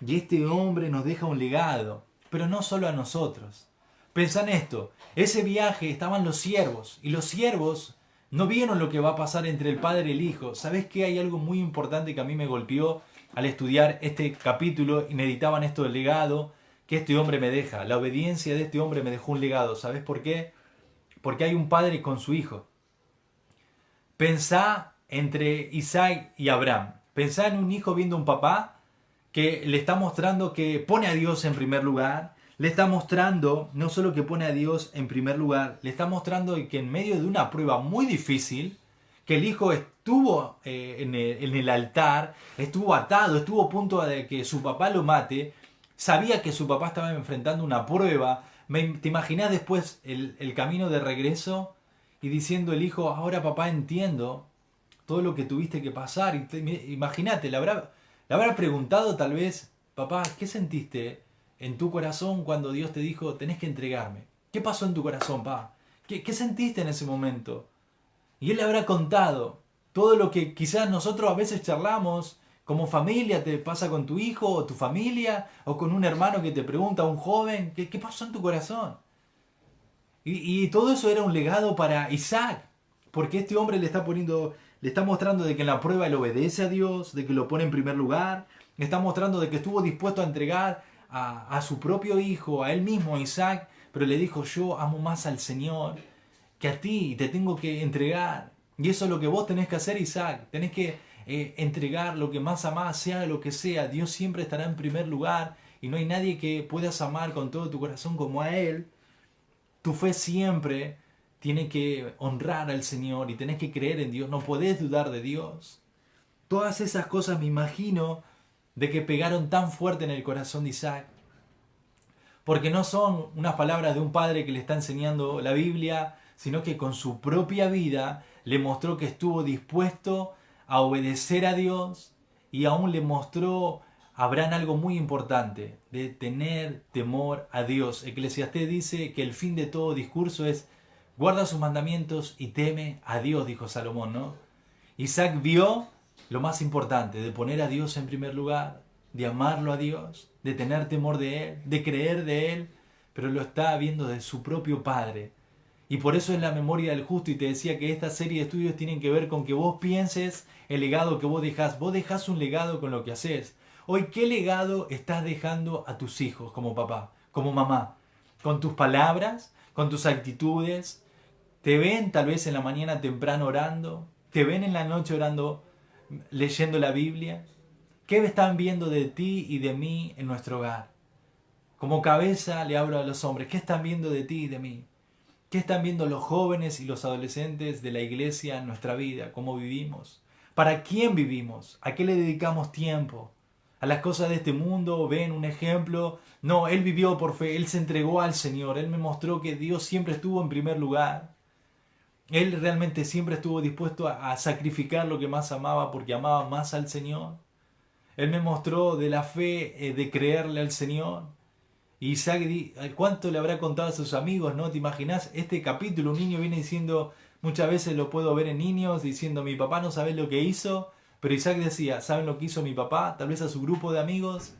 Speaker 1: Y este hombre nos deja un legado, pero no solo a nosotros. Pensá en esto, ese viaje estaban los siervos y los siervos no vieron lo que va a pasar entre el padre y el hijo. ¿Sabés qué? Hay algo muy importante que a mí me golpeó al estudiar este capítulo y meditaban esto del legado que este hombre me deja. La obediencia de este hombre me dejó un legado. ¿Sabés por qué? Porque hay un padre con su hijo. Pensá entre Isaac y Abraham. Pensá en un hijo viendo a un papá que le está mostrando que pone a Dios en primer lugar. Le está mostrando no solo que pone a Dios en primer lugar, le está mostrando que en medio de una prueba muy difícil, que el hijo estuvo en el altar, estuvo atado, estuvo a punto de que su papá lo mate, sabía que su papá estaba enfrentando una prueba. ¿Te imaginás después el camino de regreso y diciendo el hijo, ahora papá entiendo todo lo que tuviste que pasar? Imagínate, le habrá preguntado tal vez, papá, ¿qué sentiste en tu corazón cuando Dios te dijo, tenés que entregarme? ¿Qué pasó en tu corazón, papá? ¿Qué sentiste en ese momento? Y él le habrá contado todo lo que quizás nosotros a veces charlamos como familia, te pasa con tu hijo o tu familia, o con un hermano que te pregunta, un joven, ¿qué pasó en tu corazón? Y todo eso era un legado para Isaac, porque este hombre le está mostrando de que en la prueba él obedece a Dios, de que lo pone en primer lugar, le está mostrando de que estuvo dispuesto a entregar a su propio hijo, a él mismo, a Isaac, pero le dijo, yo amo más al Señor que a ti y te tengo que entregar. Y eso es lo que vos tenés que hacer, Isaac. Tenés que entregar lo que más amás, sea lo que sea. Dios siempre estará en primer lugar y no hay nadie que puedas amar con todo tu corazón como a Él. Tu fe siempre tiene que honrar al Señor y tenés que creer en Dios. No podés dudar de Dios. Todas esas cosas me imagino de que pegaron tan fuerte en el corazón de Isaac. Porque no son unas palabras de un padre que le está enseñando la Biblia, sino que con su propia vida le mostró que estuvo dispuesto a obedecer a Dios y aún le mostró a Abraham algo muy importante, de tener temor a Dios. Eclesiastés dice que el fin de todo discurso es guarda sus mandamientos y teme a Dios, dijo Salomón, ¿no? Isaac vio lo más importante, de poner a Dios en primer lugar, de amarlo a Dios, de tener temor de Él, de creer de Él, pero lo está viendo de su propio Padre. Y por eso es la memoria del justo y te decía que esta serie de estudios tienen que ver con que vos pienses el legado que vos dejás. Vos dejás un legado con lo que haces. Hoy, ¿qué legado estás dejando a tus hijos como papá, como mamá? Con tus palabras, con tus actitudes. Te ven tal vez en la mañana temprano orando, te ven en la noche orando leyendo la Biblia? ¿Qué están viendo de ti y de mí en nuestro hogar? Como cabeza le hablo a los hombres. ¿Qué están viendo de ti y de mí? ¿Qué están viendo los jóvenes y los adolescentes de la iglesia en nuestra vida? ¿Cómo vivimos? ¿Para quién vivimos? ¿A qué le dedicamos tiempo? ¿A las cosas de este mundo? ¿Ven un ejemplo? No, él vivió por fe, él se entregó al Señor, él me mostró que Dios siempre estuvo en primer lugar. Él realmente siempre estuvo dispuesto a sacrificar lo que más amaba porque amaba más al Señor. Él me mostró de la fe, de creerle al Señor. Y Isaac, ¿cuánto le habrá contado a sus amigos? ¿No? ¿Te imaginas? Este capítulo, un niño viene diciendo, muchas veces lo puedo ver en niños, diciendo, mi papá no sabe lo que hizo, pero Isaac decía, ¿saben lo que hizo mi papá? Tal vez a su grupo de amigos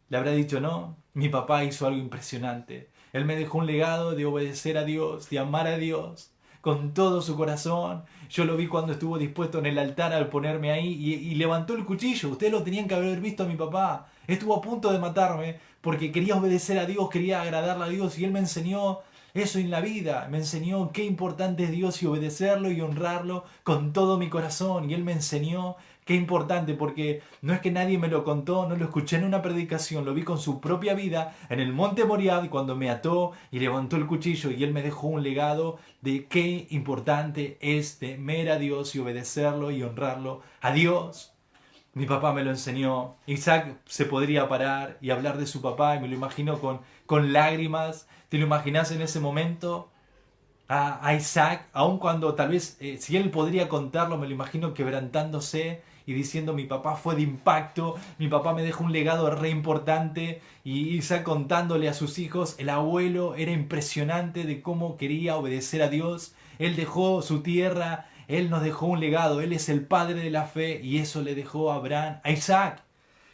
Speaker 1: le habrá dicho, no, mi papá hizo algo impresionante. Él me dejó un legado de obedecer a Dios, de amar a Dios con todo su corazón. Yo lo vi cuando estuvo dispuesto en el altar al ponerme ahí y levantó el cuchillo. Ustedes lo tenían que haber visto a mi papá. Estuvo a punto de matarme porque quería obedecer a Dios, quería agradarle a Dios y Él me enseñó eso en la vida. Me enseñó qué importante es Dios y obedecerlo y honrarlo con todo mi corazón. Y Él me enseñó qué importante, porque no es que nadie me lo contó, no lo escuché en una predicación, lo vi con su propia vida en el monte Moriah cuando me ató y levantó el cuchillo y Él me dejó un legado de qué importante es temer a Dios y obedecerlo y honrarlo a Dios. Mi papá me lo enseñó. Isaac se podría parar y hablar de su papá y me lo imagino con lágrimas. ¿Te lo imaginas en ese momento? A Isaac, aun cuando tal vez, si él podría contarlo, me lo imagino quebrantándose y diciendo mi papá fue de impacto, mi papá me dejó un legado re importante, y Isaac contándole a sus hijos, el abuelo era impresionante de cómo quería obedecer a Dios, él dejó su tierra, él nos dejó un legado, él es el padre de la fe y eso le dejó a Abraham, a Isaac.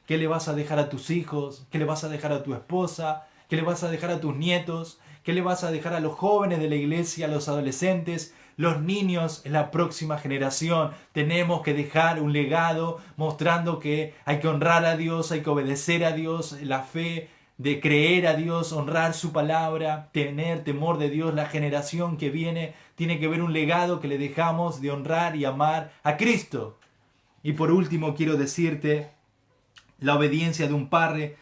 Speaker 1: ¿Qué le vas a dejar a tus hijos? ¿Qué le vas a dejar a tu esposa? ¿Qué le vas a dejar a tus nietos? ¿Qué le vas a dejar a los jóvenes de la iglesia, a los adolescentes, los niños en la próxima generación? Tenemos que dejar un legado mostrando que hay que honrar a Dios, hay que obedecer a Dios, la fe de creer a Dios, honrar su palabra, tener temor de Dios. La generación que viene tiene que ver un legado que le dejamos de honrar y amar a Cristo. Y por último quiero decirte la obediencia de un padre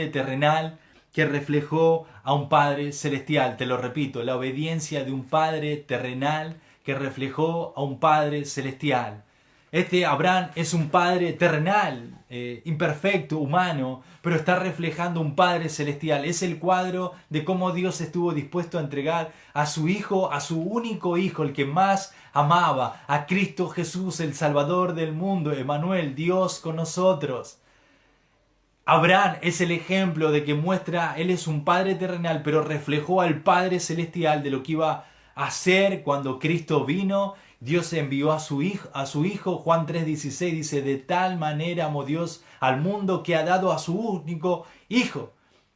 Speaker 1: terrenal que reflejó a un Padre celestial. Te lo repito, la obediencia de un Padre terrenal que reflejó a un Padre celestial. Este Abraham es un padre terrenal, imperfecto, humano, pero está reflejando un Padre celestial. Es el cuadro de cómo Dios estuvo dispuesto a entregar a su Hijo, a su único Hijo, el que más amaba, a Cristo Jesús, el Salvador del mundo, Emmanuel, Dios con nosotros. Abraham es el ejemplo de que muestra, él es un padre terrenal, pero reflejó al Padre celestial de lo que iba a hacer cuando Cristo vino. Dios envió a su hijo, Juan 3:16 dice, de tal manera amó Dios al mundo que ha dado a su único Hijo,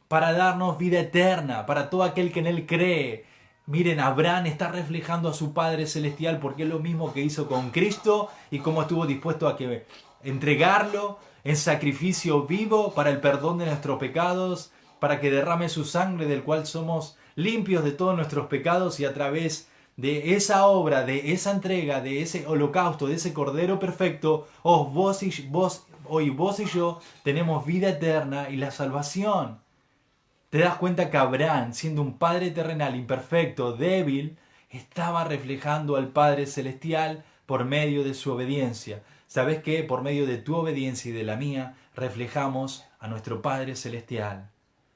Speaker 1: para darnos vida eterna, para todo aquel que en él cree. Miren, Abraham está reflejando a su Padre celestial porque es lo mismo que hizo con Cristo y cómo estuvo dispuesto a que entregarlo en sacrificio vivo para el perdón de nuestros pecados, para que derrame su sangre del cual somos limpios de todos nuestros pecados, y a través de esa obra, de esa entrega, de ese holocausto, de ese Cordero perfecto, vos y yo tenemos vida eterna y la salvación. Te das cuenta que Abraham, siendo un padre terrenal imperfecto, débil, estaba reflejando al Padre celestial por medio de su obediencia. ¿Sabes qué? Por medio de tu obediencia y de la mía, reflejamos a nuestro Padre celestial.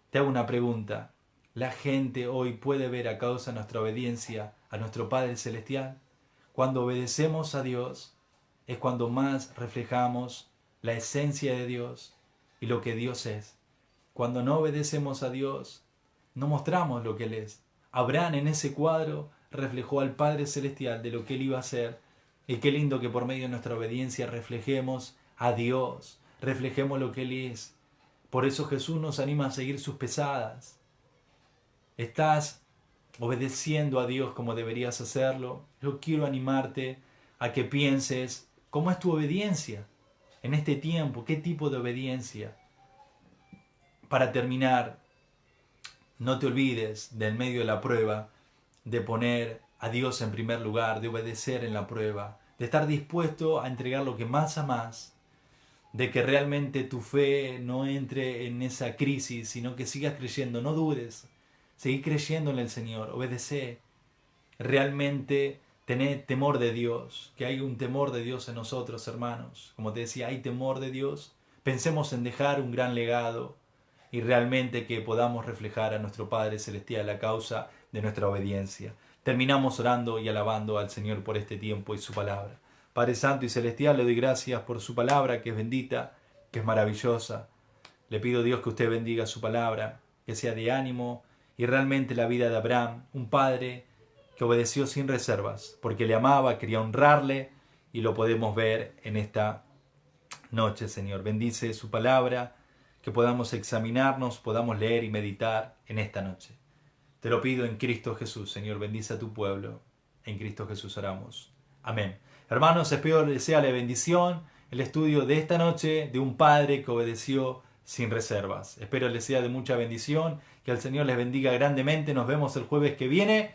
Speaker 1: Te hago una pregunta. ¿La gente hoy puede ver a causa de nuestra obediencia a nuestro Padre celestial? Cuando obedecemos a Dios es cuando más reflejamos la esencia de Dios y lo que Dios es. Cuando no obedecemos a Dios, no mostramos lo que Él es. Abraham en ese cuadro reflejó al Padre celestial de lo que Él iba a hacer. Y qué lindo que por medio de nuestra obediencia reflejemos a Dios, reflejemos lo que Él es. Por eso Jesús nos anima a seguir sus pesadas. ¿Estás obedeciendo a Dios como deberías hacerlo? Yo quiero animarte a que pienses cómo es tu obediencia en este tiempo, qué tipo de obediencia. Para terminar, no te olvides del medio de la prueba de poner a Dios en primer lugar, de obedecer en la prueba, de estar dispuesto a entregar lo que más amás, de que realmente tu fe no entre en esa crisis, sino que sigas creyendo, no dudes, seguí creyendo en el Señor, obedece, realmente tener temor de Dios, que hay un temor de Dios en nosotros, hermanos. Como te decía, hay temor de Dios. Pensemos en dejar un gran legado y realmente que podamos reflejar a nuestro Padre Celestial a causa de nuestra obediencia. Terminamos orando y alabando al Señor por este tiempo y su palabra. Padre Santo y Celestial, le doy gracias por su palabra, que es bendita, que es maravillosa. Le pido a Dios que usted bendiga su palabra, que sea de ánimo y realmente la vida de Abraham, un padre que obedeció sin reservas, porque le amaba, quería honrarle, y lo podemos ver en esta noche, Señor. Bendice su palabra, que podamos examinarnos, podamos leer y meditar en esta noche. Te lo pido en Cristo Jesús, Señor. Bendice a tu pueblo. En Cristo Jesús oramos. Amén. Hermanos, espero les sea la bendición el estudio de esta noche de un padre que obedeció sin reservas. Espero les sea de mucha bendición, que el Señor les bendiga grandemente. Nos vemos el jueves que viene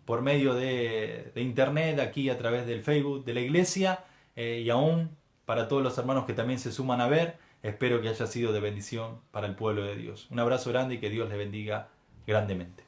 Speaker 1: por medio de internet, aquí a través del Facebook de la iglesia, y aún para todos los hermanos que también se suman a ver, espero que haya sido de bendición para el pueblo de Dios. Un abrazo grande y que Dios les bendiga grandemente.